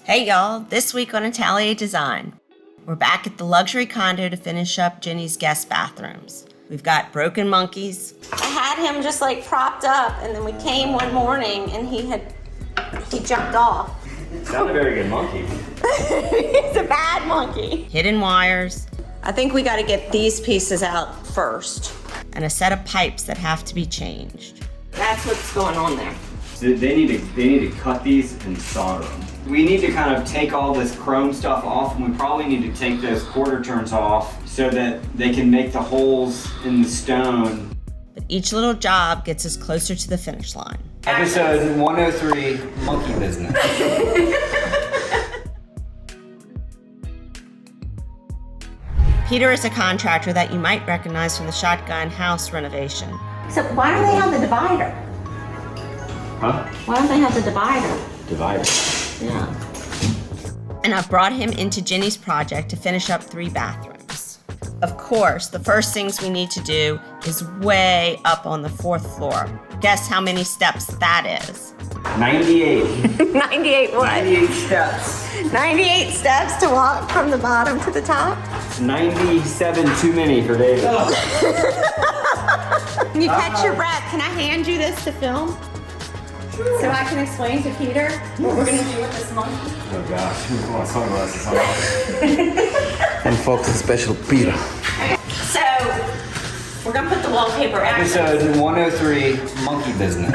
Hey y'all, this week on Atelier Design, we're back at the luxury condo to finish up Jenny's guest bathrooms. We've got broken monkeys. I had him just like propped up, and then we came one morning and he jumped off. It's not a very good monkey. He's a bad monkey. Hidden wires. I think we gotta get these pieces out first. And a set of pipes that have to be changed. That's what's going on there. So they need to cut these and solder them. We need to kind of take all this chrome stuff off, and we probably need to take those quarter turns off so that they can make the holes in the stone. But each little job gets us closer to the finish line. Episode 103, Monkey Business. Peter is a contractor that you might recognize from the Shotgun House renovation. So why don't they have the divider? Huh? Why don't they have the divider? Divider. Yeah. And I've brought him into Jenny's project to finish up 3 bathrooms. Of course, the first things we need to do is way up on the 4th floor. Guess how many steps that is? 98. 98 what? 98 steps. 98 steps to walk from the bottom to the top? 97 too many for David. Can you catch your breath? Can I hand you this to film? So I can explain to Peter what we're gonna do with this monkey? Oh gosh, we want sunglasses on. And folks, special Peter. So we're gonna put the wallpaper out. Episode 103, Monkey Business.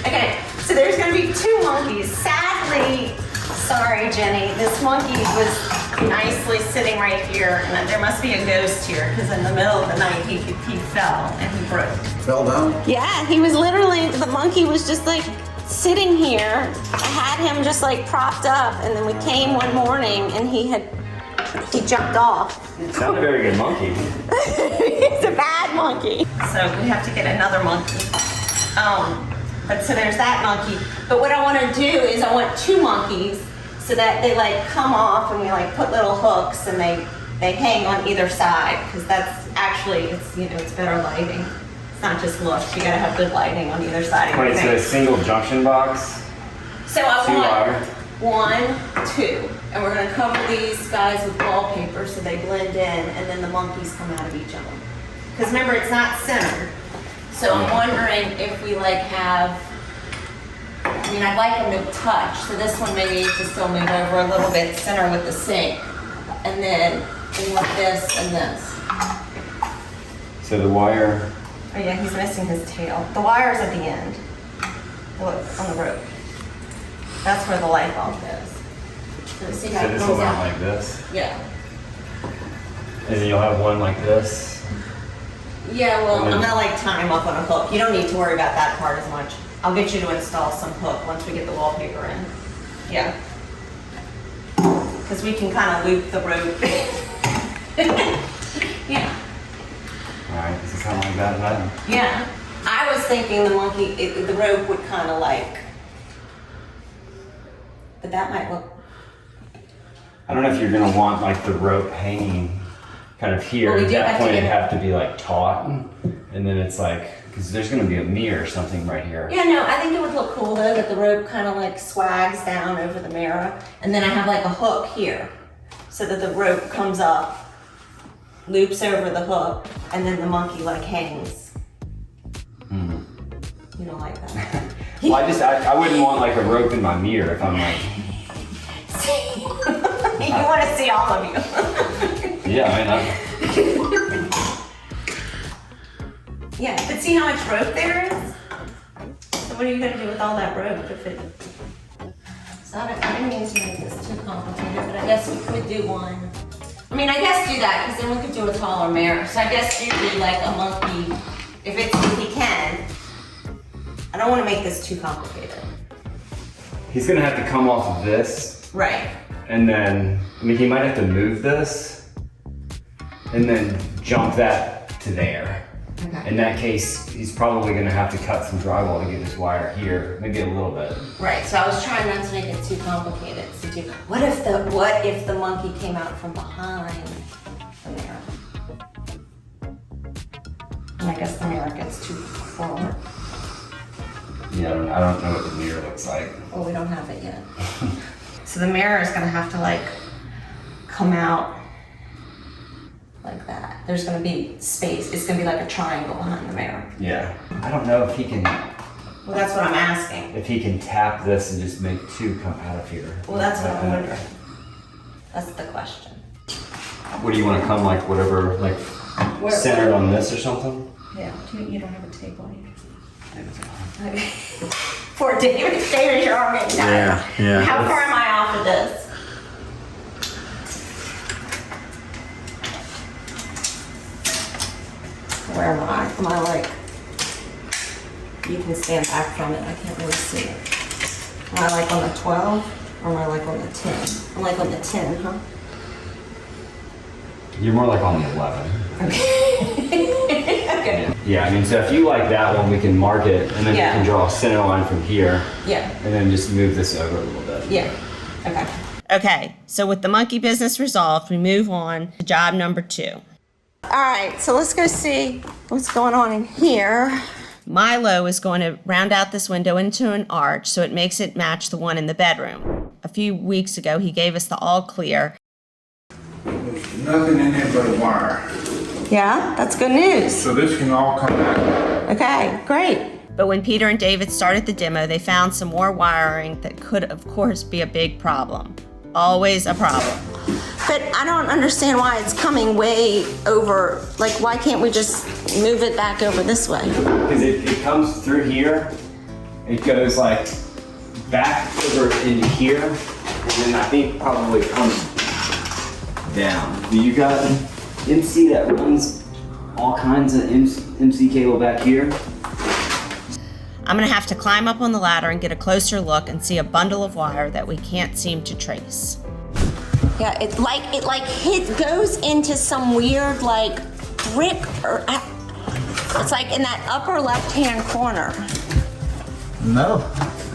Okay, so there's gonna be 2 monkeys. Sadly, sorry Jenny, this monkey was nicely sitting right here, and there must be a ghost here because in the middle of the night he fell and he broke. Fell down? Yeah, he was literally, the monkey was just like sitting here. I had him just like propped up, and then we came one morning and he jumped off. It's not a very good monkey. He's a bad monkey. So we have to get another monkey. But so there's that monkey. But what I want to do is I want 2 monkeys so that they like come off, and we like put little hooks and they hang on either side, because that's actually, it's better lighting. It's not just looks, you gotta have good lighting on either side of your Wait, so a thing. single junction box? So I 2 want wire? 1, 2, and we're gonna cover these guys with wallpaper so they blend in, and then the monkeys come out of each of them. Because remember, it's not centered. So I'm wondering if we like have, I'd like them to touch, so this one may need to still move over a little bit, center with the sink, and then we want this and this. So the wire, Oh yeah, he's missing his tail. The wire's at the end. Look, on the rope. That's where the light bulb goes. So see how so it this goes will go out? like this, Yeah. and then you'll have one like this. Yeah, well, And then- I'm gonna like tie him up on a hook. You don't need to worry about that part as much. I'll get you to install some hook once we get the wallpaper in. Yeah. Because we can kind of loop the rope. Yeah. Alright, this is kind of like that, and that. Yeah. I was thinking the the rope would kind of like, but that might look, I don't know if you're gonna want like the rope hanging kind of here. Well, we At do that have to point, it'd get- have to be like taut, and then it's like, because there's gonna be a mirror or something right here. yeah, no, I think it would look cool though that the rope kind of like swags down over the mirror, and then I have like a hook here so that the rope comes up, loops over the hook, and then the monkey like hangs. You don't like that? Well, I wouldn't want like a rope in my mirror if I'm like, You want to see all of you. yeah, I mean, Yeah, but see how much rope there is? So what are you gonna do with all that rope if it... So I didn't mean to make this too complicated, but I guess we could do one. I guess do that, because then we could do a taller mirror. So I guess do like a monkey, if he can. I don't want to make this too complicated. he's gonna have to come off of this, Right. and then, he might have to move this, and then jump that to there. Okay. In that case, he's probably gonna have to cut some drywall to get his wire here, maybe a little bit. Right, so I was trying not to make it too complicated. What if the monkey came out from behind the mirror? And I guess the mirror gets too forward. Yeah, I don't know what the mirror looks like. Well, we don't have it yet. So the mirror is gonna have to like come out like that. There's gonna be space. It's gonna be like a triangle behind the mirror. Yeah. I don't know if he can, Well, that's what I'm asking. if he can tap this and just make two come out of here. Well, that's what I'm wondering. That's the question. What do you want to come like whatever, like centered on this or something? Yeah, you don't have a table on you. Poor David. David, you're already done. Yeah. How far am I off of this? Where am I? Am I like, you can stand back from it, I can't really see it. Am I like on the 12 or am I like on the 10? I'm like on the 10, huh? You're more like on the 11. Okay. Yeah, I mean, so if you like that one, we can mark it and then Yeah. we can draw a center line from here Yeah. and then just move this over a little bit. Yeah. Okay. Okay, so with the monkey business resolved, we move on to job number 2. All right, so let's go see what's going on in here. Milo is going to round out this window into an arch so it makes it match the one in the bedroom. A few weeks ago, he gave us the all clear. There's nothing in there but a wire. Yeah, that's good news. So this can all come out. Okay, great. But when Peter and David started the demo, they found some more wiring that could, of course, be a big problem. Always a problem. But I don't understand why it's coming way over. Like, why can't we just move it back over this way? Because it comes through here, it goes like back over into here, and then I think probably comes down. You got MC that runs all kinds of MC cable back here. I'm gonna have to climb up on the ladder and get a closer look and see a bundle of wire that we can't seem to trace. Yeah, it goes into some weird like brick or it's like in that upper left-hand corner, No.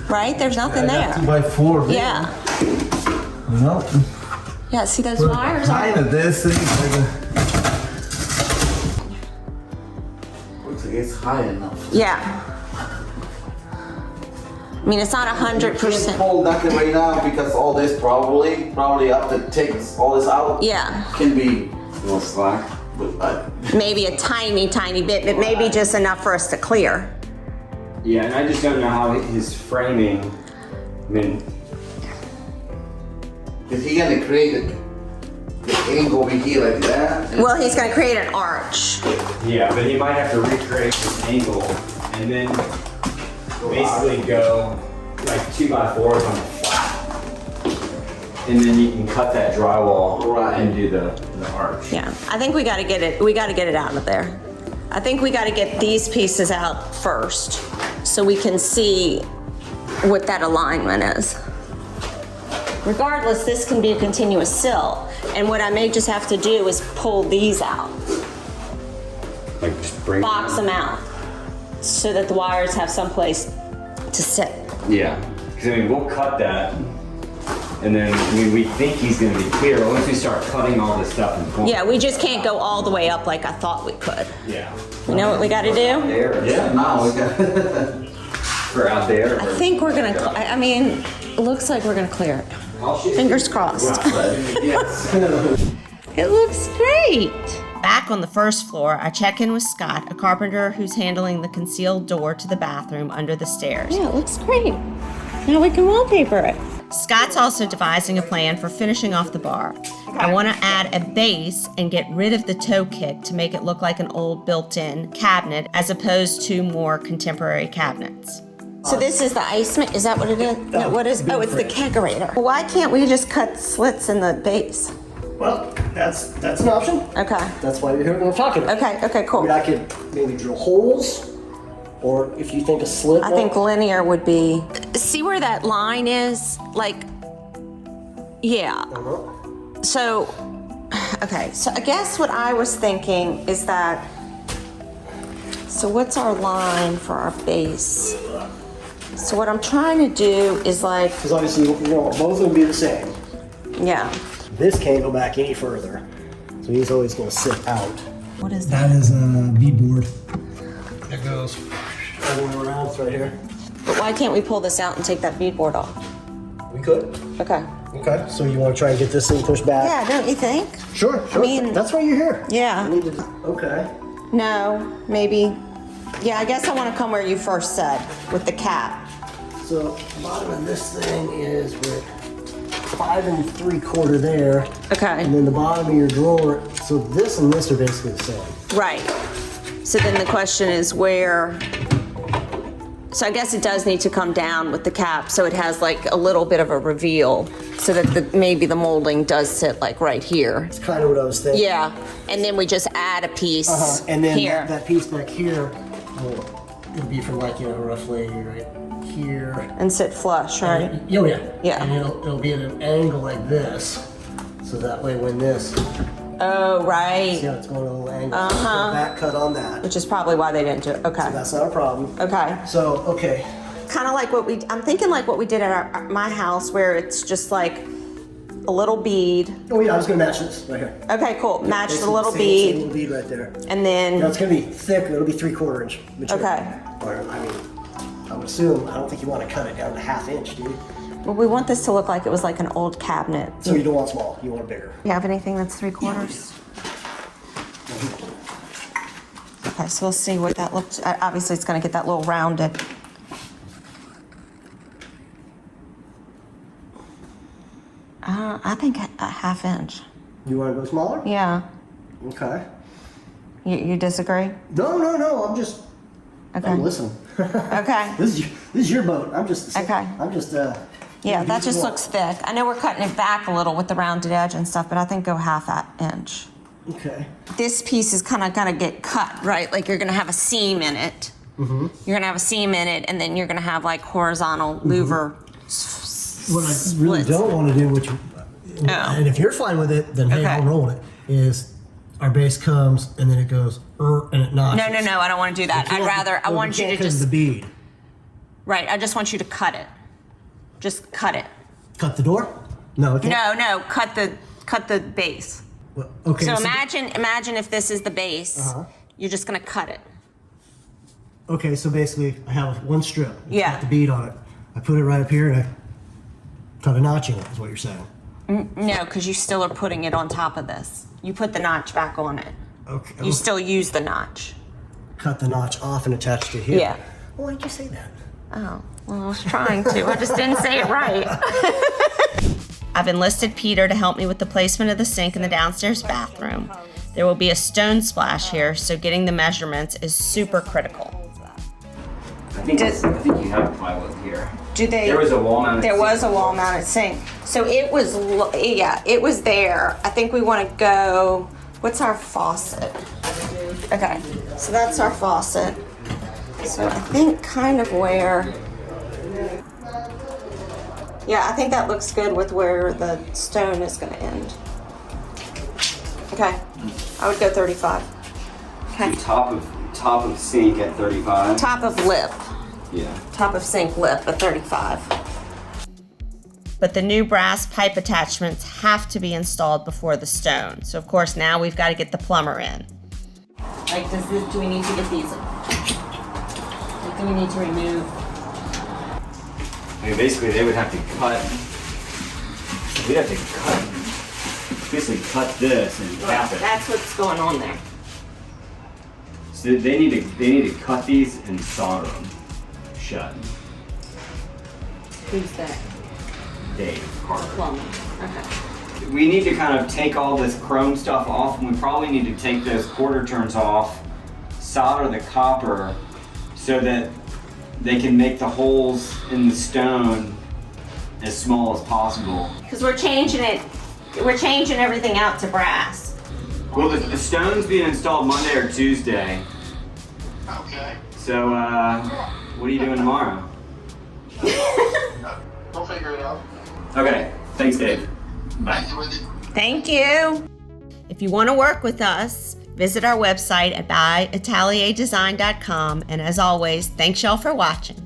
right? There's nothing there. 2x4. Yeah, No. yeah. See those wires? Kind of this thing. Looks like it's high enough. Yeah. I mean, it's not Can't 100%. pull nothing right now because all this probably after it takes all this out. Yeah, Can be. A little slack. maybe a tiny bit, but maybe just enough for us to clear. Yeah, and I just don't know how his framing, I mean, Is he gonna create the angle over here like that? Well, he's gonna create an arch. yeah, but he might have to recreate this angle and then basically go like 2x4s on the flat. And then you can cut that drywall Right. and do the arch. Yeah, I think we gotta get it out of there. I think we gotta get these pieces out first so we can see what that alignment is. Regardless, this can be a continuous sill. And what I may just have to do is pull these out, Like just bring box them out, so that the wires have someplace to sit. Yeah, because I mean, we'll cut that, and then I mean, we think he's gonna be clear, but once we start cutting all this stuff and pulling. Yeah, we just can't go all the way up like I thought we could. Yeah. You know what we gotta do? There. Yeah. Now we got. For out there. I think we're gonna, I mean, it looks like we're gonna clear it. I'll shoot you. Fingers crossed. Yes. It looks great. Back on the first floor, I check in with Scott, a carpenter who's handling the concealed door to the bathroom under the stairs. Yeah, it looks great. Now we can wallpaper it. Scott's also devising a plan for finishing off the bar. I want to add a base and get rid of the toe kick to make it look like an old built-in cabinet as opposed to more contemporary cabinets. So this is the ice is that what it is? No, what is? Oh, it's the kegerator. Why can't we just cut slits in the base? Well, that's an option. Okay. That's why you're here when we're talking. Okay, cool. I mean, I could maybe drill holes, or if you think a slit. I think linear would be. See where that line is? Like, yeah. So, okay. So I guess what I was thinking is that. So what's our line for our base? So what I'm trying to do is like, Because obviously, you want both of them to be the same. yeah. This can't go back any further, so he's always going to sit out. What is that? That is a beadboard. That goes all the way around. It's right here. But why can't we pull this out and take that beadboard off? We could. Okay. Okay, so you want to try and get this thing pushed back? Yeah, don't you think? Sure. I mean- that's why you're here. Yeah. We need to, okay. No, maybe. Yeah, I guess I want to come where you first said, with the cap. So the bottom of this thing is with 5 3/4 there. Okay. And then the bottom of your drawer, so this and this are basically the same. Right. So then the question is where, so I guess it does need to come down with the cap so it has like a little bit of a reveal so that maybe the molding does sit like right here. That's kind of what I was thinking. Yeah, and then we just add a piece And then here. that piece back here, it'll be from like, roughly right here. And sit flush, right? Oh yeah. Yeah. And it'll be at an angle like this. So that way when this, Oh, right. see how it's going a little angle. Back cut on that. Which is probably why they didn't do it. Okay. That's not a problem. Okay. So, okay. Kind of like I'm thinking like what we did at my house where it's just like a little bead. Oh yeah, I was gonna match this right here. Okay, cool. Match It's the little same bead. little bead right there. And then, Now it's gonna be thick, it'll be 3/4 inch material. Okay. Or, I mean, I would assume, I don't think you wanna cut it down to 1/2 inch, do you? well, we want this to look like it was like an old cabinet. So you don't want small, you want it bigger. You have anything that's 3/4? Okay, so we'll see what that looks, obviously it's gonna get that little rounded. I think a 1/2 inch. You wanna go smaller? Yeah. Okay. You disagree? No, I'm just, Okay. I'm listening. Okay. This is your boat, I'm just, Okay. I'm just, Yeah, that you just want. looks thick. I know we're cutting it back a little with the rounded edge and stuff, but I think go 1/2 inch. Okay. This piece is kind of gonna get cut, right? Like you're gonna have a seam in it. Mm-hmm. You're gonna have a seam in it, and then you're gonna have like horizontal louver. What I really splits. don't wanna do, which, Oh. and if you're fine with it, then hey, Okay. I'll roll it, is our base comes and then it goes, and it notches. No, I don't want to do that. I want you to Because just, the bead. right, I just want you to cut it. Just cut it. Cut the door? No, okay. No, cut the base. Well, okay. So imagine if this is the base, Uh-huh. you're just gonna cut it. Okay, so basically I have one strip. It's Yeah. got the bead on it. I put it right up here and I cut a notch in it, is what you're saying. No, because you still are putting it on top of this. You put the notch back on it. Okay. You still use the notch. Cut the notch off and attach it here. Yeah. Well, why did you say that? Oh, well, I was trying to. I just didn't say it right. I've enlisted Peter to help me with the placement of the sink in the downstairs bathroom. There will be a stone splash here, so getting the measurements is super critical. I think you have plywood here. Do they? There was a wall mounted. There was a wall-mounted sink. So it was, it was there. I think we want to go, what's our faucet? Okay, so that's our faucet. So I think kind of where, yeah, I think that looks good with where the stone is going to end. Okay, I would go 35. Okay, Top of sink at 35. top of lip. Yeah. Top of sink lip at 35. But the new brass pipe attachments have to be installed before the stone. So of course now we've got to get the plumber in. Like do we need to get these? Like do we need to remove? I mean, basically they would have to cut. We'd have to basically cut this and cap it. That's what's going on there. So they need to cut these and solder them shut. Who's that? Dave Carter. Plumber. Okay. We need to kind of take all this chrome stuff off, and we probably need to take those quarter turns off, solder the copper so that they can make the holes in the stone as small as possible. Because we're changing it. We're changing everything out to brass. Well, the stone's being installed Monday or Tuesday. Okay. So, what are you doing tomorrow? We'll figure it out. Okay, thanks, Dave. Bye. Thank you, Wendy. Thank you. If you want to work with us, visit our website at buyatelierdesign.com. And as always, thanks y'all for watching.